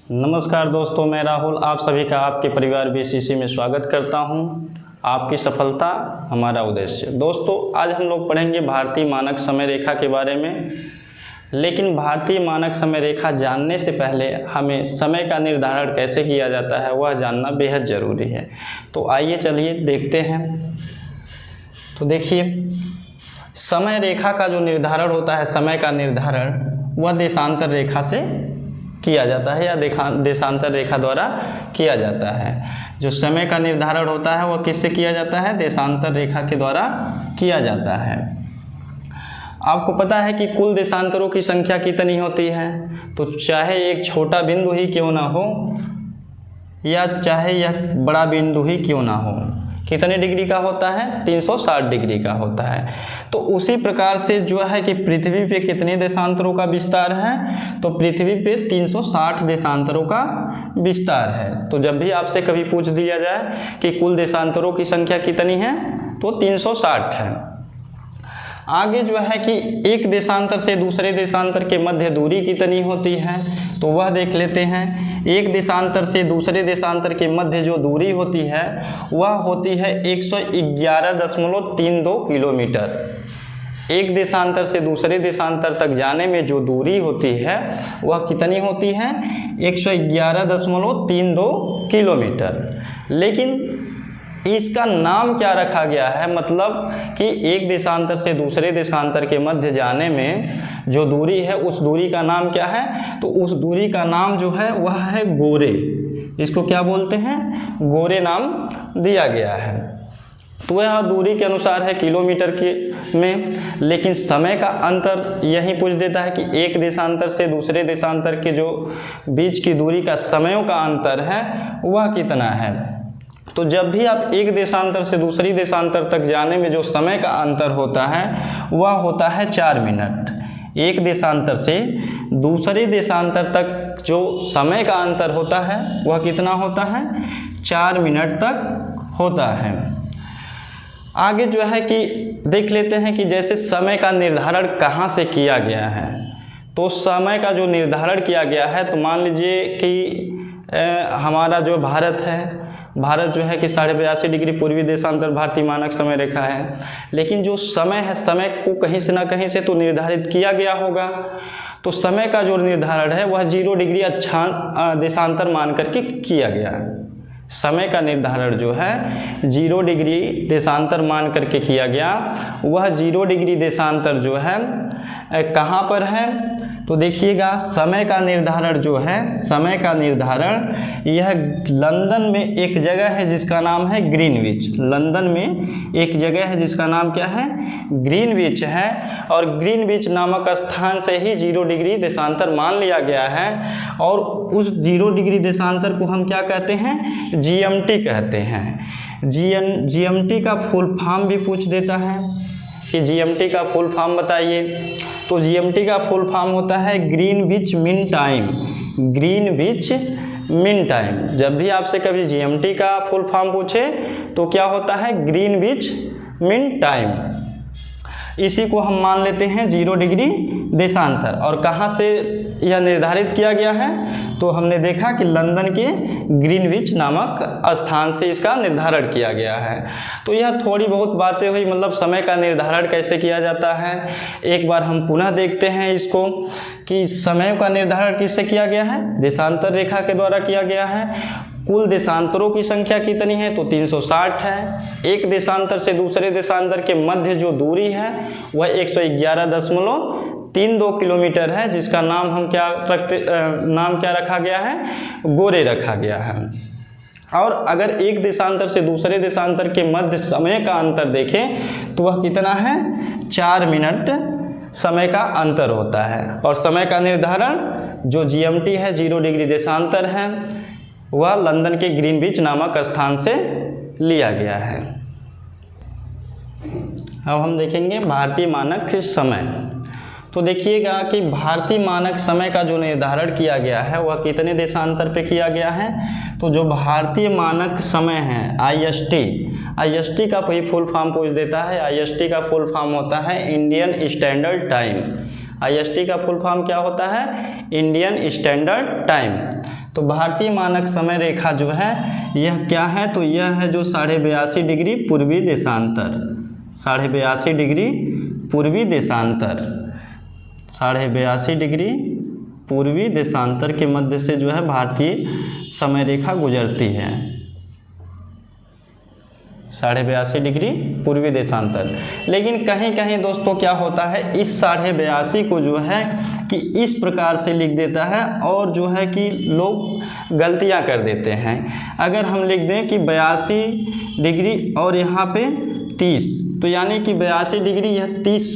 नमस्कार दोस्तों, मैं राहुल आप सभी का आपके परिवार बीसीसी में स्वागत करता हूं। आपकी सफलता हमारा उद्देश्य। दोस्तों, आज हम लोग पढ़ेंगे भारतीय मानक समय रेखा के बारे में। लेकिन भारतीय मानक समय रेखा जानने से पहले हमें समय का निर्धारण कैसे किया जाता है वह जानना बेहद ज़रूरी है। तो आइए चलिए देखते हैं। तो देखिए, समय रेखा का जो निर्धारण होता है, समय का निर्धारण वह देशांतर रेखा से किया जाता है या देशांतर रेखा द्वारा किया जाता है। जो समय का निर्धारण होता है वह किससे किया जाता है? देशांतर रेखा के द्वारा किया जाता है। आपको पता है कि कुल देशांतरों की संख्या कितनी होती है? तो चाहे एक छोटा बिंदु ही क्यों ना हो या चाहे यह बड़ा बिंदु ही क्यों ना हो, कितने डिग्री का होता है? 360 डिग्री का होता है। तो उसी प्रकार से जो है कि पृथ्वी पे कितने देशांतरों का विस्तार है? तो पृथ्वी पे 360 देशांतरों का विस्तार है। तो जब भी आपसे कभी पूछ दिया जाए कि कुल देशांतरों की संख्या कितनी है, तो 360 है। आगे जो है कि एक देशांतर से दूसरे देशांतर के मध्य दूरी कितनी होती है, तो वह देख लेते हैं। एक देशांतर से दूसरे देशांतर के मध्य जो दूरी होती है वह होती है 111.32 किलोमीटर। एक देशांतर से दूसरे देशांतर तक जाने में जो दूरी होती है वह कितनी होती है? 111.32 किलोमीटर। लेकिन इसका नाम क्या रखा गया है? मतलब कि एक देशांतर से दूसरे देशांतर के मध्य जाने में जो दूरी है उस दूरी का नाम क्या है? तो उस दूरी का नाम जो है वह है गोरे। इसको क्या बोलते हैं? गोरे नाम दिया गया है। तो वह दूरी के अनुसार है किलोमीटर के में। लेकिन समय का अंतर यही पूछ देता है कि एक देशांतर से दूसरे देशांतर के जो बीच की दूरी का समयों का अंतर है वह कितना है। तो जब भी आप एक देशांतर से दूसरी देशांतर तक जाने में जो समय का अंतर होता है वह होता है 4 मिनट। एक देशांतर से दूसरे देशांतर तक जो समय का अंतर होता है वह कितना होता है? 4 मिनट तक होता है। आगे जो है कि देख लेते हैं कि जैसे समय का निर्धारण कहाँ से किया गया है। तो समय का जो निर्धारण किया गया है, तो मान लीजिए कि हमारा जो भारत है, भारत जो है कि 82.5 डिग्री पूर्वी देशांतर भारतीय मानक समय रेखा है। लेकिन जो समय है, समय को कहीं से ना कहीं से तो निर्धारित किया गया होगा। तो समय का जो निर्धारण है वह 0 डिग्री देशांतर मान करके किया गया है। समय का निर्धारण जो है 0 डिग्री देशांतर मान करके किया गया। वह 0 डिग्री देशांतर जो है कहाँ पर है? तो देखिएगा, समय का निर्धारण जो है, समय का निर्धारण यह लंदन में एक जगह है जिसका नाम है ग्रीनविच। लंदन में एक जगह है जिसका नाम क्या है? ग्रीनविच है। और ग्रीनविच नामक स्थान से ही 0 डिग्री देशांतर मान लिया गया है। और उस 0 डिग्री देशांतर को हम क्या कहते हैं? जीएमटी कहते हैं। जीएमटी का फुल फॉर्म भी पूछ देता है कि जीएमटी का फुल फॉर्म बताइए। तो जीएमटी का फुल फॉर्म होता है Greenwich mean time. Greenwich mean time. जब भी आपसे कभी जीएमटी का फुल फॉर्म पूछे तो क्या होता है? Greenwich mean time. इसी को हम मान लेते हैं 0 डिग्री देशांतर। और कहाँ से यह निर्धारित किया गया है? तो हमने देखा कि लंदन के ग्रीनविच नामक स्थान से इसका निर्धारण किया गया है। तो यह थोड़ी बहुत बातें हुई, मतलब समय का निर्धारण कैसे किया जाता है। एक बार हम पुनः देखते हैं इसको कि समय का निर्धारण किससे किया गया है? देशांतर रेखा के द्वारा किया गया है। कुल देशांतरों की संख्या कितनी है? तो 360 है। एक देशांतर से दूसरे देशांतर के मध्य जो दूरी है वह 111.32 किलोमीटर है, जिसका नाम हम नाम क्या रखा गया है? गोरे रखा गया है। और अगर एक देशांतर से दूसरे देशांतर के मध्य समय का अंतर देखें तो वह कितना है? 4 मिनट समय का अंतर होता है। और समय का निर्धारण जो जीएमटी है, 0 डिग्री देशांतर है, वह लंदन के ग्रीनविच नामक स्थान से लिया गया है। अब हम देखेंगे भारतीय मानक समय। तो देखिएगा कि भारतीय मानक समय का जो निर्धारण किया गया है वह कितने देशांतर पे किया गया है? तो जो भारतीय मानक समय है आईएसटी का कोई फुल फॉर्म पूछ देता है। आईएसटी का फुल फॉर्म होता है इंडियन स्टैंडर्ड टाइम। आईएसटी का फुल फॉर्म क्या होता है? Indian standard time. तो भारतीय मानक समय रेखा जो है यह क्या है, तो यह है जो 82.5 डिग्री पूर्वी देशांतर, 82.5 डिग्री पूर्वी देशांतर, 82.5 डिग्री पूर्वी देशांतर के मध्य से जो है भारतीय समय रेखा गुजरती है, 82.5 डिग्री पूर्वी देशांतर। लेकिन कहीं कहीं दोस्तों क्या होता है, इस 82.5 को जो है कि इस प्रकार से लिख देता है और जो है कि लोग गलतियां कर देते हैं। अगर हम लिख दें कि 82 डिग्री और यहाँ पे 30, तो यानी कि 82 डिग्री यह 30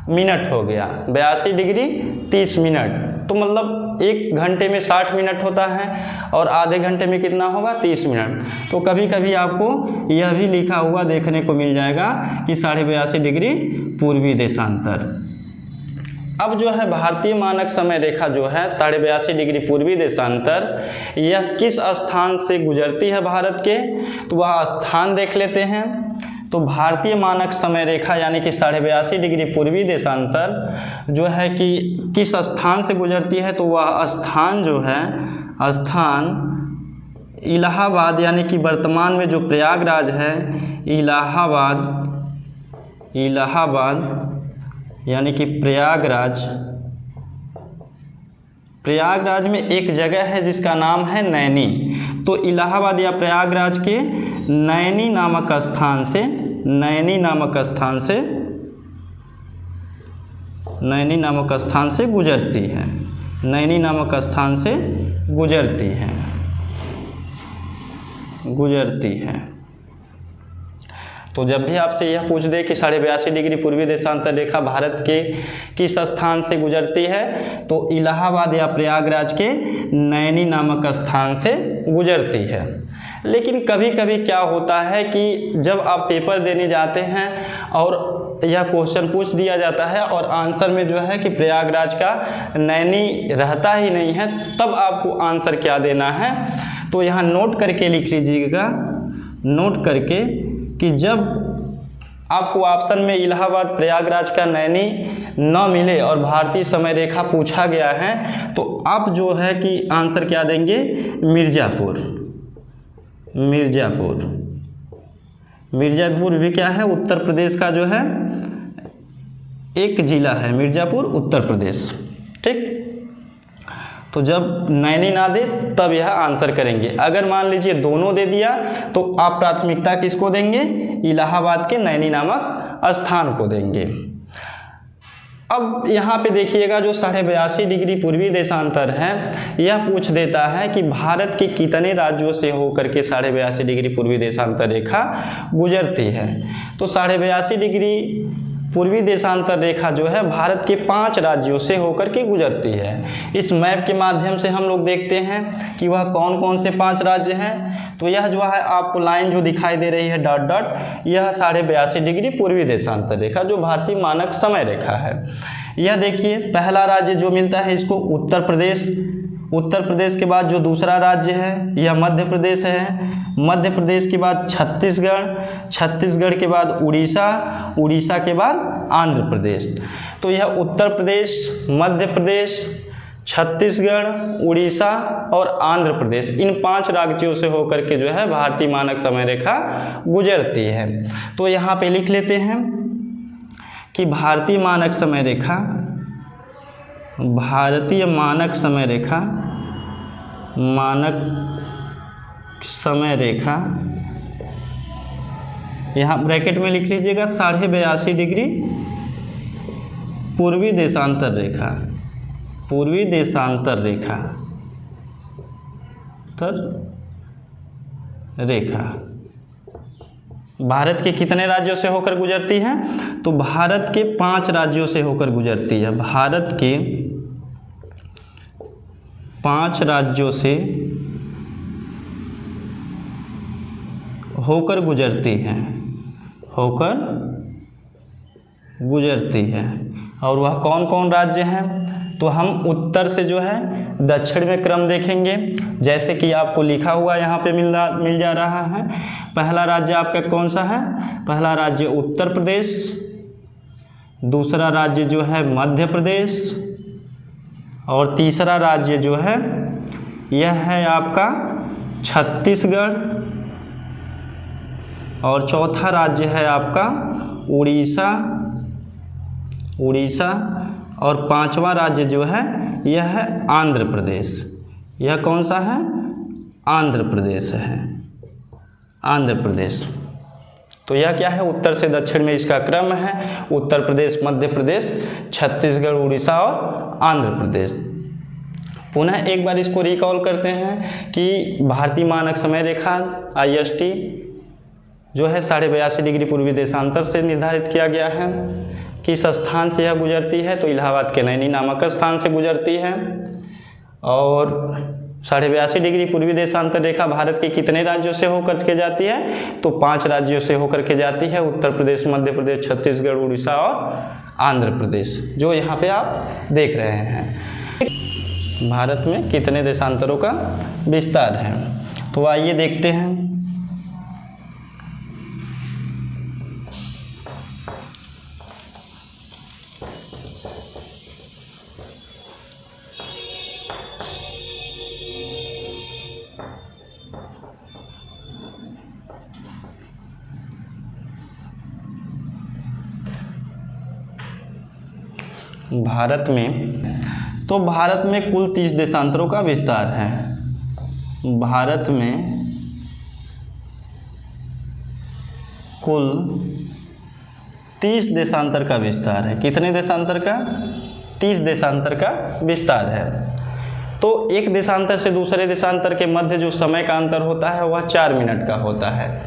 मिनट हो गया, 82 डिग्री 30 मिनट, तो मतलब 1 घंटे में 60 मिनट होता है और आधे घंटे में कितना होगा, 30 मिनट। तो कभी कभी आपको यह भी लिखा हुआ देखने को मिल जाएगा कि 82.5 डिग्री पूर्वी देशांतर। अब जो है भारतीय मानक समय रेखा जो है 82.5 डिग्री पूर्वी देशांतर, यह किस स्थान से गुजरती है भारत के, तो वह स्थान देख लेते हैं। तो भारतीय मानक समय रेखा यानी कि 82.5 डिग्री पूर्वी देशांतर जो है कि किस स्थान से गुजरती है, तो वह स्थान जो है, स्थान इलाहाबाद यानी कि वर्तमान में जो प्रयागराज है, इलाहाबाद यानी कि प्रयागराज में एक जगह है जिसका नाम है नैनी। तो इलाहाबाद या प्रयागराज के नैनी नामक स्थान से गुजरती है, नैनी नामक स्थान से गुजरती है। तो जब भी आपसे यह पूछ दे कि 82.5 डिग्री पूर्वी देशांतर रेखा भारत के किस स्थान से गुजरती है, तो इलाहाबाद या प्रयागराज के नैनी नामक स्थान से गुजरती है। लेकिन कभी कभी क्या होता है कि जब आप पेपर देने जाते हैं और यह क्वेश्चन पूछ दिया जाता है और आंसर में जो है कि प्रयागराज का नैनी रहता ही नहीं है, तब आपको आंसर क्या देना है, तो यहाँ नोट करके लिख लीजिएगा, नोट करके कि जब आपको ऑप्शन में इलाहाबाद प्रयागराज का नैनी न मिले और भारतीय समय रेखा पूछा गया है, तो आप जो है कि आंसर क्या देंगे, मिर्ज़ापुर भी क्या है, उत्तर प्रदेश का जो है एक जिला है, मिर्ज़ापुर उत्तर प्रदेश। ठीक, तो जब नैनी ना दे तब यह आंसर करेंगे। अगर मान लीजिए दोनों दे दिया तो आप प्राथमिकता किसको देंगे, इलाहाबाद के नैनी नामक स्थान को देंगे। अब यहाँ पे देखिएगा जो 82.5 डिग्री पूर्वी देशांतर है, यह पूछ देता है कि भारत के कितने राज्यों से होकर के 82.5 डिग्री पूर्वी देशांतर रेखा गुजरती है। तो 82.5 डिग्री पूर्वी देशांतर रेखा जो है भारत के 5 राज्यों से होकर के गुजरती है। इस मैप के माध्यम से हम लोग देखते हैं कि वह कौन कौन से 5 राज्य हैं। तो यह जो है आपको लाइन जो दिखाई दे रही है डॉट डॉट, यह 82.5 डिग्री पूर्वी देशांतर रेखा जो भारतीय मानक समय रेखा है। यह देखिए पहला राज्य जो मिलता है इसको उत्तर प्रदेश, उत्तर प्रदेश के बाद जो दूसरा राज्य है यह मध्य प्रदेश है, मध्य प्रदेश के बाद छत्तीसगढ़, छत्तीसगढ़ के बाद उड़ीसा, उड़ीसा के बाद आंध्र प्रदेश। तो यह उत्तर प्रदेश, मध्य प्रदेश, छत्तीसगढ़, उड़ीसा और आंध्र प्रदेश, इन 5 राज्यों से होकर के जो है भारतीय मानक समय रेखा गुजरती है। तो यहाँ पे लिख लेते हैं कि भारतीय मानक समय रेखा, भारतीय मानक समय रेखा, मानक समय रेखा, यहाँ ब्रैकेट में लिख लीजिएगा 82.5 डिग्री पूर्वी देशांतर रेखा, पूर्वी देशांतर रेखा रेखा भारत के कितने राज्यों से होकर गुजरती है, तो भारत के 5 राज्यों से होकर गुजरती है। भारत के 5 राज्यों से होकर गुजरती है, होकर गुजरती है। और वह कौन कौन राज्य हैं, तो हम उत्तर से जो है दक्षिण में क्रम देखेंगे, जैसे कि आपको लिखा हुआ यहाँ पे मिल जा रहा है। पहला राज्य आपका कौन सा है, पहला राज्य उत्तर प्रदेश, दूसरा राज्य जो है मध्य प्रदेश और तीसरा राज्य जो है यह है आपका छत्तीसगढ़, और चौथा राज्य है आपका उड़ीसा, और पांचवा राज्य जो है यह है आंध्र प्रदेश। यह कौन सा है? आंध्र प्रदेश है, आंध्र प्रदेश। तो यह क्या है? उत्तर से दक्षिण में इसका क्रम है, उत्तर प्रदेश, मध्य प्रदेश, छत्तीसगढ़, उड़ीसा और आंध्र प्रदेश। पुनः एक बार इसको रिकॉल करते हैं कि भारतीय मानक समय रेखा IST जो है 82.5 डिग्री पूर्वी देशांतर से निर्धारित किया गया है। किस स्थान से यह गुजरती है? तो इलाहाबाद के नैनी नामक स्थान से गुजरती है। और 82.5 डिग्री पूर्वी देशांतर रेखा भारत के कितने राज्यों से होकर के जाती है? तो 5 राज्यों से होकर के जाती है, उत्तर प्रदेश, मध्य प्रदेश, छत्तीसगढ़, उड़ीसा और आंध्र प्रदेश, जो यहाँ पे आप देख रहे हैं। भारत में कितने देशांतरों का विस्तार है? तो आइए देखते हैं। भारत में कुल 30 देशांतरों का विस्तार है। भारत में कुल 30 देशांतर का विस्तार है। कितने देशांतर का? 30 देशांतर का विस्तार है। तो एक देशांतर से दूसरे देशांतर के मध्य जो समय का अंतर होता है वह 4 मिनट का होता है।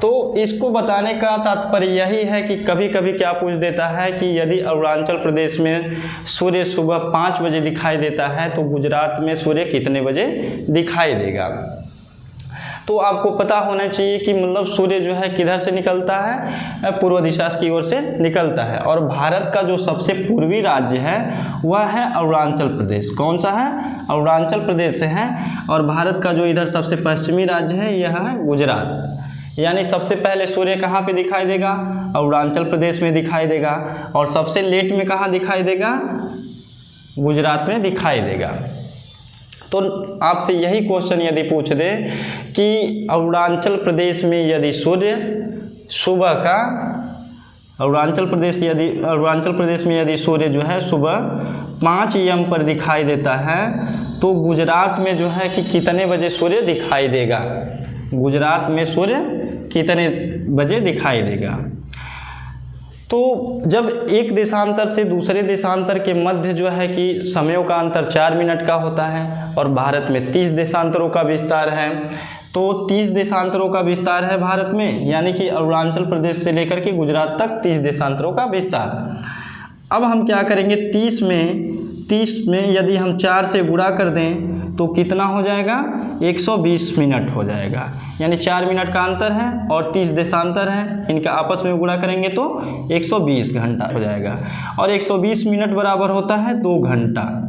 तो इसको बताने का तात्पर्य यही है कि कभी कभी क्या पूछ देता है कि यदि अरुणाचल प्रदेश में सूर्य सुबह 5 बजे दिखाई देता है तो गुजरात में सूर्य कितने बजे दिखाई देगा। तो आपको पता होना चाहिए कि मतलब सूर्य जो है किधर से निकलता है? पूर्व दिशा की ओर से निकलता है। और भारत का जो सबसे पूर्वी राज्य है वह है अरुणाचल प्रदेश। कौन सा है? अरुणाचल प्रदेश से है। और भारत का जो इधर सबसे पश्चिमी राज्य है यह है गुजरात। यानी सबसे पहले सूर्य कहाँ पे दिखाई देगा? अरुणाचल प्रदेश में दिखाई देगा। और सबसे लेट में कहाँ दिखाई देगा? गुजरात में दिखाई देगा। तो आपसे यही क्वेश्चन यदि पूछ दे कि अरुणाचल प्रदेश में यदि सूर्य सुबह का अरुणाचल प्रदेश में यदि सूर्य जो है सुबह 5 AM पर दिखाई देता है तो गुजरात में जो है कि कितने बजे सूर्य दिखाई देगा? गुजरात में सूर्य कितने बजे दिखाई देगा? तो जब एक देशांतर से दूसरे देशांतर के मध्य जो है कि समयों का अंतर 4 मिनट का होता है और भारत में 30 देशांतरों का विस्तार है, तो 30 देशांतरों का विस्तार है भारत में, यानी कि अरुणाचल प्रदेश से लेकर के गुजरात तक 30 देशांतरों का विस्तार। अब हम क्या करेंगे? 30 में यदि हम 4 से गुणा कर दें तो कितना हो जाएगा? 120 मिनट हो जाएगा। यानी 4 मिनट का अंतर है और 30 देशांतर है, इनका आपस में गुणा करेंगे तो 120 घंटा हो जाएगा। और 120 मिनट बराबर होता है 2 घंटा।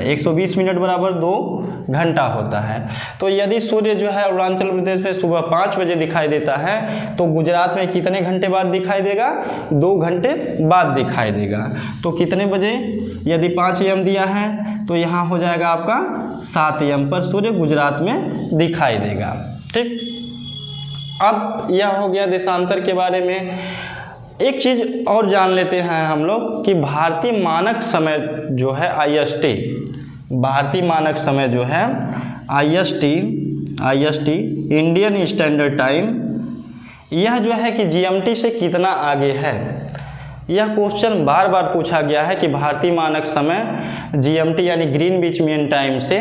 120 मिनट बराबर 2 घंटा होता है। तो यदि सूर्य जो है अरुणाचल प्रदेश में सुबह 5 बजे दिखाई देता है तो गुजरात में कितने घंटे बाद दिखाई देगा? 2 घंटे बाद दिखाई देगा। तो कितने बजे? यदि 5 AM दिया है तो यहाँ हो जाएगा आपका 7 AM पर सूर्य गुजरात में दिखाई देगा। ठीक, अब यह हो गया देशांतर के बारे में। एक चीज़ और जान लेते हैं हम लोग कि भारतीय मानक समय जो है IST, भारतीय मानक समय जो है IST इंडियन स्टैंडर्ड टाइम, यह जो है कि GMT से कितना आगे है। यह क्वेश्चन बार बार पूछा गया है कि भारतीय मानक समय GMT यानी ग्रीनविच मीन टाइम से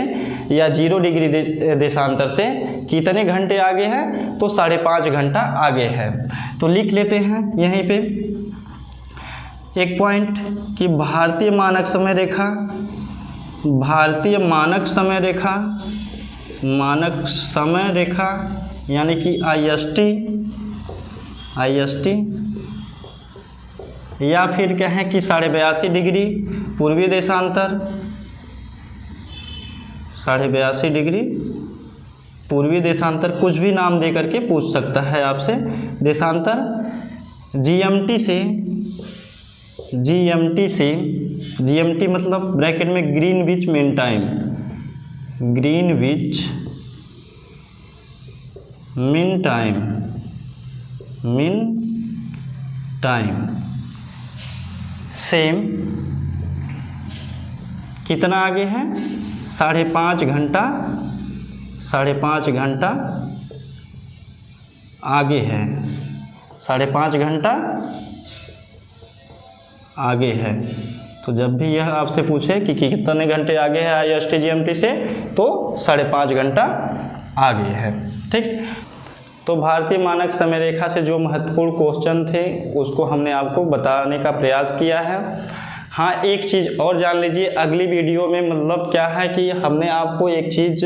या 0 डिग्री देशांतर से कितने घंटे आगे है? तो 5.5 घंटा आगे है। तो लिख लेते हैं यहीं पे एक पॉइंट कि भारतीय मानक समय रेखा यानी कि IST या फिर कहें कि 82.5 डिग्री पूर्वी देशांतर, 82.5 डिग्री पूर्वी देशांतर, कुछ भी नाम दे करके पूछ सकता है आपसे देशांतर। GMT मतलब ब्रैकेट में Greenwich mean time, Greenwich mean time same कितना आगे है? 5.5 घंटा, 5.5 घंटा आगे है, 5.5 घंटा आगे है। तो जब भी यह आपसे पूछे कि कितने घंटे आगे है IST-GMT से, तो 5.5 घंटा आगे है। ठीक, तो भारतीय मानक समय रेखा से जो महत्वपूर्ण क्वेश्चन थे उसको हमने आपको बताने का प्रयास किया है। हाँ, एक चीज़ और जान लीजिए, अगली वीडियो में मतलब क्या है कि हमने आपको एक चीज़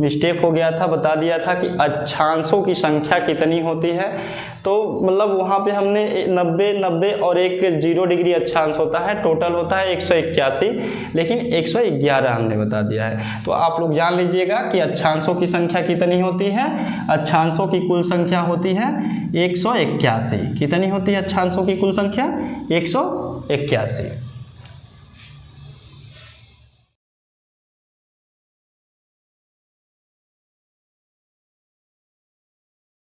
मिस्टेक हो गया था, बता दिया था कि अक्षांशों की संख्या कितनी होती है। तो मतलब वहाँ पे हमने 90 और एक 0 डिग्री अक्षांश होता है, टोटल होता है 181, लेकिन 111 हमने बता दिया है। तो आप लोग जान लीजिएगा कि अक्षांशों की संख्या कितनी होती है। अक्षांशों की कुल संख्या होती है 181। कितनी होती है अक्षांशों की कुल संख्या? 181।